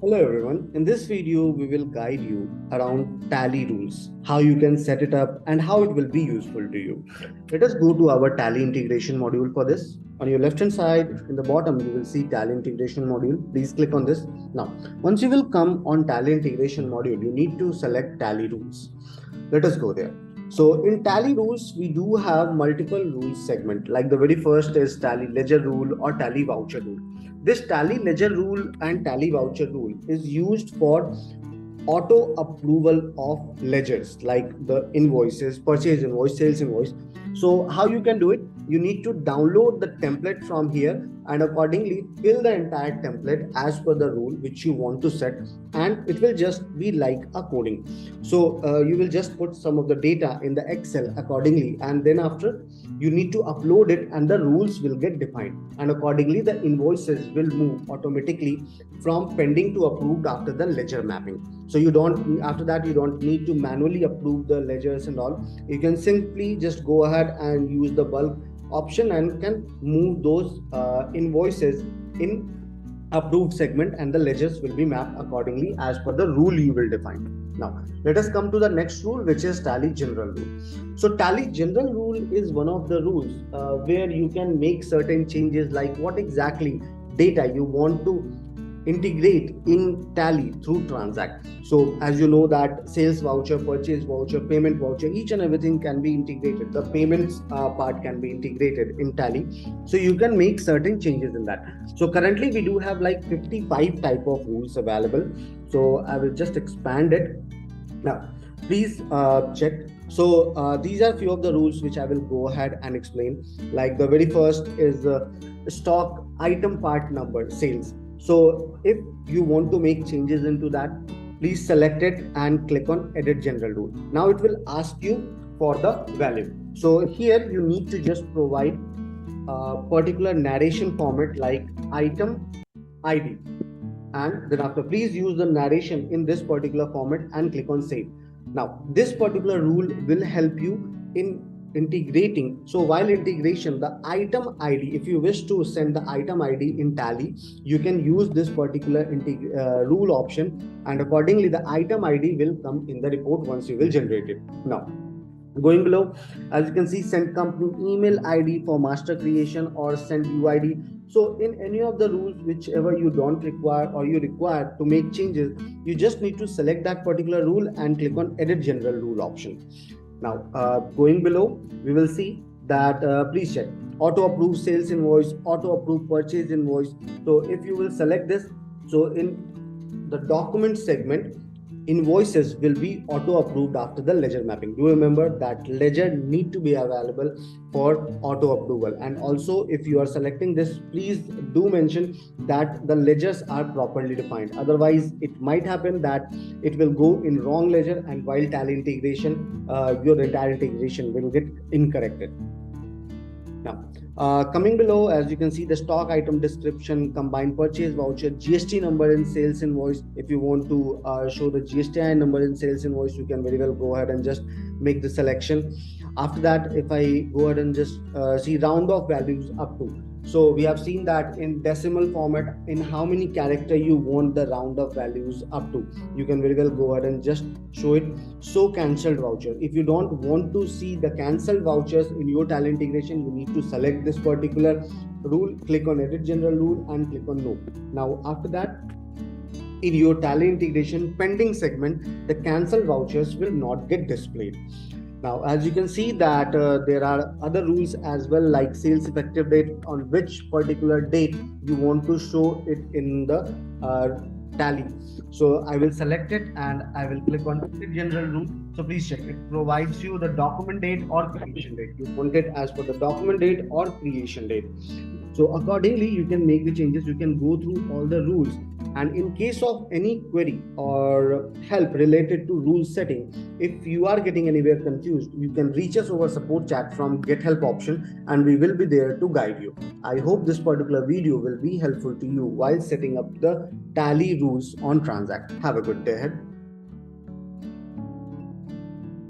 Hello everyone. In this video, we will guide you around Tally rules, how you can set it up and how it will be useful to you. Let us go to our Tally integration module for this. On your left hand side, in the bottom, you will see Tally integration module. Please click on this. Now, once you will come on Tally integration module, you need to select Tally rules. Let us go there. So in Tally rules, we do have multiple rules segment. Like the very first is Tally ledger rule or Tally voucher rule. This Tally ledger rule and Tally voucher rule is used for auto approval of ledgers like the invoices, purchase invoice, sales invoice. So how you can do it? You need to download the template from here and accordingly fill the entire template as per the rule which you want to set, and it will just be like a coding. So you will just put some of the data in the Excel accordingly, and then after you need to upload it and the rules will get defined, and accordingly the invoices will move automatically from pending to approved after the ledger mapping. So you don't, after that you don't need to manually approve the ledgers and all. You can simply just go ahead and use the bulk option and can move those invoices in approved segment, and the ledgers will be mapped accordingly as per the rule you will define. Now let us come to the next rule, which is Tally general rule. So Tally general rule is one of the rules where you can make certain changes, like what exactly data you want to integrate in Tally through TranZact. So as you know that sales voucher, purchase voucher, payment voucher, each and everything can be integrated. The payments part can be integrated in Tally. So you can make certain changes in that. So currently we do have like 55 type of rules available. So I will just expand it. Now, please check. So these are few of the rules which I will go ahead and explain. Like the very first is stock item part number sales. So if you want to make changes into that, please select it and click on edit general rule. Now it will ask you for the value. So here you need to just provide a particular narration format like item ID, and then after please use the narration in this particular format and click on save. Now this particular rule will help you in integrating. So while integration, the item ID, if you wish to send the item ID in Tally, you can use this particular rule option, and accordingly the item ID will come in the report once you will generate it. Now going below, as you can see, send company email ID for master creation or send UID. So in any of the rules whichever you don't require or you require to make changes, you just need to select that particular rule and click on edit general rule option. Now going below, we will see that please check auto approve sales invoice, auto approve purchase invoice. So if you will select this, so in the document segment, invoices will be auto approved after the ledger mapping. Do remember that ledger need to be available for auto approval, and also if you are selecting this, please do mention that the ledgers are properly defined. Otherwise it might happen that it will go in wrong ledger, and while Tally integration your entire integration will get incorrected. Now, coming below, as you can see, the stock item description, combined purchase voucher, GST number in sales invoice. If you want to show the GSTI number in sales invoice, you can very well go ahead and just make the selection. After that, if I go ahead and just see round off values up to. So we have seen that in decimal format, in how many character you want the round of values up to. You can very well go ahead and just show it. So cancelled voucher. If you don't want to see the cancelled vouchers in your Tally integration, you need to select this particular rule, click on edit general rule and click on no. Now after that, in your Tally integration pending segment, the cancelled vouchers will not get displayed. Now, as you can see that there are other rules as well, like sales effective date, on which particular date you want to show it in the Tally. So I will select it and I will click on general rule. So please check, it provides you the document date or creation date. You want it as per the document date or creation date. So accordingly, you can make the changes. You can go through all the rules, and in case of any query or help related to rule setting, if you are getting anywhere confused, you can reach us over support chat from get help option, and we will be there to guide you. I hope this particular video will be helpful to you while setting up the Tally rules on TranZact. Have a good day ahead.